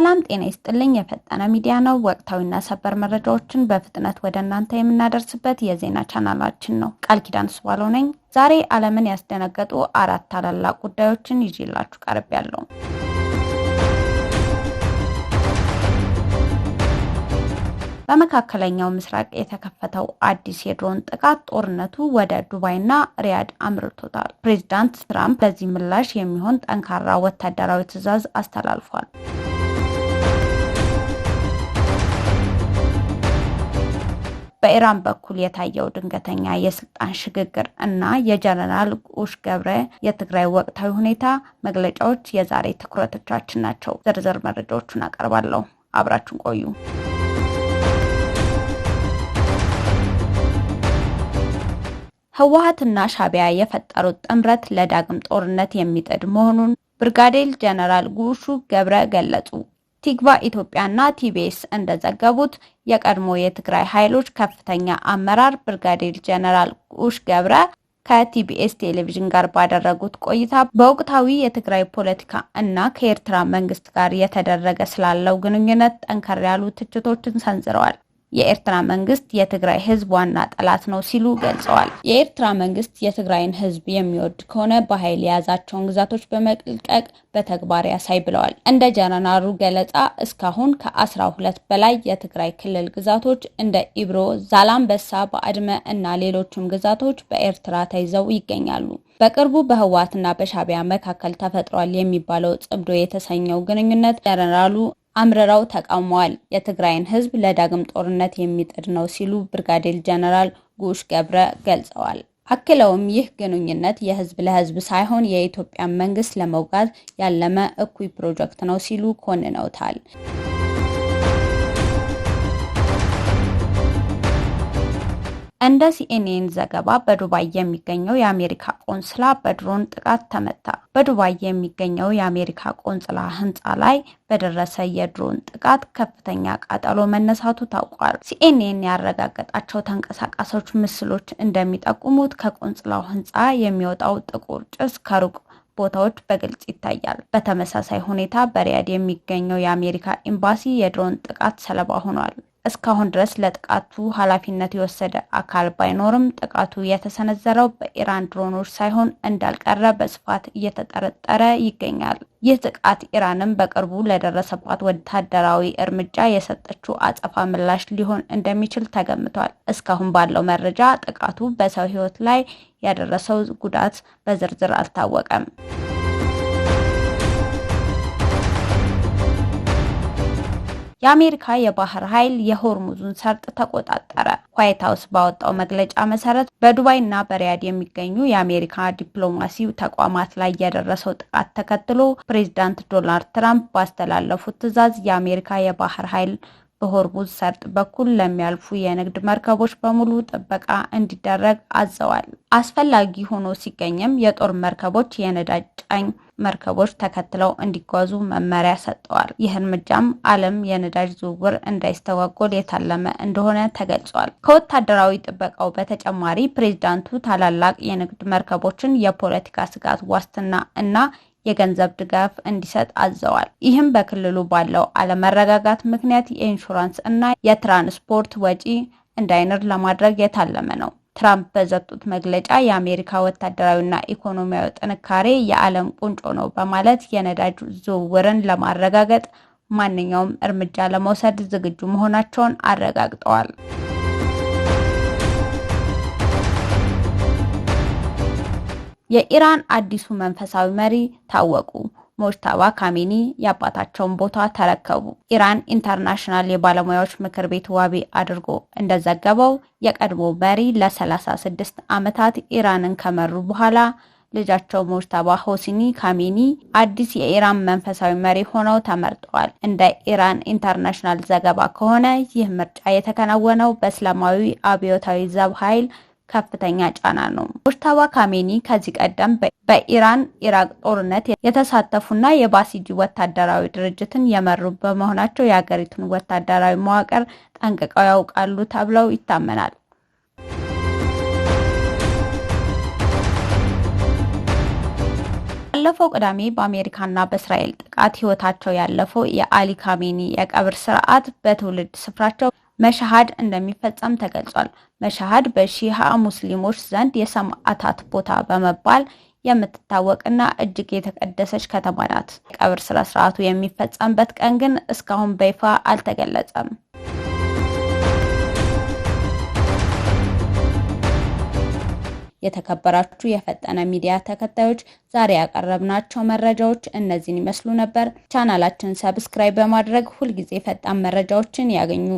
ሰላም ጤና ይስጥልኝ። የፈጠነ ሚዲያ ነው። ወቅታዊና ሰበር መረጃዎችን በፍጥነት ወደ እናንተ የምናደርስበት የዜና ቻናላችን ነው። ቃል ኪዳን ስባለው ነኝ። ዛሬ ዓለምን ያስደነገጡ 4 ታላላቅ ጉዳዮችን ይዤላችሁ ቀርቤያለሁ። በመካከለኛው ምስራቅ የተከፈተው አዲስ የድሮን ጥቃት ጦርነቱ ወደ ዱባይና ሪያድ አምርቶታል። ፕሬዝዳንት ትራምፕ ለዚህ ምላሽ የሚሆን ጠንካራ ወታደራዊ ትዕዛዝ አስተላልፏል። በኢራን በኩል የታየው ድንገተኛ የስልጣን ሽግግር እና የጀነራል ጉሽ ገብረ የትግራይ ወቅታዊ ሁኔታ መግለጫዎች የዛሬ ትኩረቶቻችን ናቸው። ዝርዝር መረጃዎቹን አቀርባለሁ። አብራችሁን ቆዩ። ህወሓትና ሻዕቢያ የፈጠሩት ጥምረት ለዳግም ጦርነት የሚጥድ መሆኑን ብርጋዴር ጀነራል ጉሽ ገብረ ገለጹ። ቲግቫ ኢትዮጵያና ቲቢኤስ እንደዘገቡት የቀድሞ የትግራይ ኃይሎች ከፍተኛ አመራር ብርጋዴር ጀነራል ጉሽ ገብረ ከቲቢኤስ ቴሌቪዥን ጋር ባደረጉት ቆይታ በወቅታዊ የትግራይ ፖለቲካ እና ከኤርትራ መንግስት ጋር የተደረገ ስላለው ግንኙነት ጠንከር ያሉ ትችቶችን ሰንዝረዋል። የኤርትራ መንግስት የትግራይ ህዝብ ዋና ጠላት ነው ሲሉ ገልጸዋል። የኤርትራ መንግስት የትግራይን ህዝብ የሚወድ ከሆነ በኃይል የያዛቸውን ግዛቶች በመልቀቅ በተግባር ያሳይ ብለዋል። እንደ ጀነራሉ ገለጻ እስካሁን ከ12 በላይ የትግራይ ክልል ግዛቶች እንደ ኢብሮ፣ ዛላምበሳ፣ ባድመ እና ሌሎችም ግዛቶች በኤርትራ ተይዘው ይገኛሉ። በቅርቡ በህወሓትና በሻዕቢያ መካከል ተፈጥሯል የሚባለው ጽምዶ የተሰኘው ግንኙነት ጀነራሉ አምርረው ተቃውመዋል። የትግራይን ህዝብ ለዳግም ጦርነት የሚጥድ ነው ሲሉ ብርጋዴር ጀነራል ጉሽ ገብረ ገልጸዋል። አክለውም ይህ ግንኙነት የህዝብ ለህዝብ ሳይሆን የኢትዮጵያ መንግስት ለመውጋት ያለመ እኩይ ፕሮጀክት ነው ሲሉ ኮንነውታል። እንደ ሲኤንኤን ዘገባ በዱባይ የሚገኘው የአሜሪካ ቆንስላ በድሮን ጥቃት ተመታ። በዱባይ የሚገኘው የአሜሪካ ቆንስላ ህንፃ ላይ በደረሰ የድሮን ጥቃት ከፍተኛ ቃጠሎ መነሳቱ ታውቋል። ሲኤንኤን ያረጋገጣቸው ተንቀሳቃሾች ምስሎች እንደሚጠቁሙት ከቆንስላው ህንፃ የሚወጣው ጥቁር ጭስ ከሩቅ ቦታዎች በግልጽ ይታያል። በተመሳሳይ ሁኔታ በሪያድ የሚገኘው የአሜሪካ ኤምባሲ የድሮን ጥቃት ሰለባ ሆኗል። እስካሁን ድረስ ለጥቃቱ ኃላፊነት የወሰደ አካል ባይኖርም ጥቃቱ የተሰነዘረው በኢራን ድሮኖች ሳይሆን እንዳልቀረ በስፋት እየተጠረጠረ ይገኛል። ይህ ጥቃት ኢራንም በቅርቡ ለደረሰባት ወታደራዊ እርምጃ የሰጠችው አጸፋ ምላሽ ሊሆን እንደሚችል ተገምቷል። እስካሁን ባለው መረጃ ጥቃቱ በሰው ህይወት ላይ ያደረሰው ጉዳት በዝርዝር አልታወቀም። የአሜሪካ የባህር ኃይል የሆርሙዝን ሰርጥ ተቆጣጠረ። ዋይት ሀውስ ባወጣው መግለጫ መሰረት በዱባይና በሪያድ የሚገኙ የአሜሪካ ዲፕሎማሲ ተቋማት ላይ የደረሰው ጥቃት ተከትሎ ፕሬዝዳንት ዶናልድ ትራምፕ ባስተላለፉት ትዕዛዝ የአሜሪካ የባህር ኃይል በሆርሙዝ ሰርጥ በኩል ለሚያልፉ የንግድ መርከቦች በሙሉ ጥበቃ እንዲደረግ አዘዋል። አስፈላጊ ሆኖ ሲገኝም የጦር መርከቦች የነዳጅ ጫኝ መርከቦች ተከትለው እንዲጓዙ መመሪያ ሰጥተዋል። ይህ እርምጃም ዓለም የነዳጅ ዝውውር እንዳይስተጓጎል የታለመ እንደሆነ ተገልጿል። ከወታደራዊ ጥበቃው በተጨማሪ ፕሬዝዳንቱ ታላላቅ የንግድ መርከቦችን የፖለቲካ ስጋት ዋስትና እና የገንዘብ ድጋፍ እንዲሰጥ አዘዋል። ይህም በክልሉ ባለው አለመረጋጋት ምክንያት የኢንሹራንስ እና የትራንስፖርት ወጪ እንዳይንር ለማድረግ የታለመ ነው። ትራምፕ በሰጡት መግለጫ የአሜሪካ ወታደራዊና ኢኮኖሚያዊ ጥንካሬ የዓለም ቁንጮ ነው በማለት የነዳጅ ዝውውርን ለማረጋገጥ ማንኛውም እርምጃ ለመውሰድ ዝግጁ መሆናቸውን አረጋግጠዋል። የኢራን አዲሱ መንፈሳዊ መሪ ታወቁ። ሙጅተባ ካሜኒ የአባታቸውን ቦታ ተረከቡ። ኢራን ኢንተርናሽናል የባለሙያዎች ምክር ቤት ዋቢ አድርጎ እንደዘገበው የቀድሞ መሪ ለ36 ዓመታት ኢራንን ከመሩ በኋላ ልጃቸው ሙጅተባ ሆሴኒ ካሜኒ አዲስ የኢራን መንፈሳዊ መሪ ሆነው ተመርጠዋል። እንደ ኢራን ኢንተርናሽናል ዘገባ ከሆነ ይህ ምርጫ የተከናወነው በእስላማዊ አብዮታዊ ዘብ ኃይል ከፍተኛ ጫና ነው። ሙጅተባ ካሜኒ ከዚህ ቀደም በኢራን ኢራቅ ጦርነት የተሳተፉና የባሲጂ ወታደራዊ ድርጅትን የመሩ በመሆናቸው የሀገሪቱን ወታደራዊ መዋቅር ጠንቅቀው ያውቃሉ ተብለው ይታመናል። ባለፈው ቅዳሜ በአሜሪካና በእስራኤል ጥቃት ህይወታቸው ያለፈው የአሊ ካሜኒ የቀብር ስርዓት በትውልድ ስፍራቸው መሻሃድ እንደሚፈጸም ተገልጿል። መሻሃድ በሺሃ ሙስሊሞች ዘንድ የሰማዕታት ቦታ በመባል የምትታወቅና እጅግ የተቀደሰች ከተማ ናት። የቀብር ስነ ስርዓቱ የሚፈጸምበት ቀን ግን እስካሁን በይፋ አልተገለጸም። የተከበራችሁ የፈጠነ ሚዲያ ተከታዮች ዛሬ ያቀረብናቸው መረጃዎች እነዚህን ይመስሉ ነበር። ቻናላችንን ሰብስክራይብ በማድረግ ሁልጊዜ ፈጣን መረጃዎችን ያገኙ።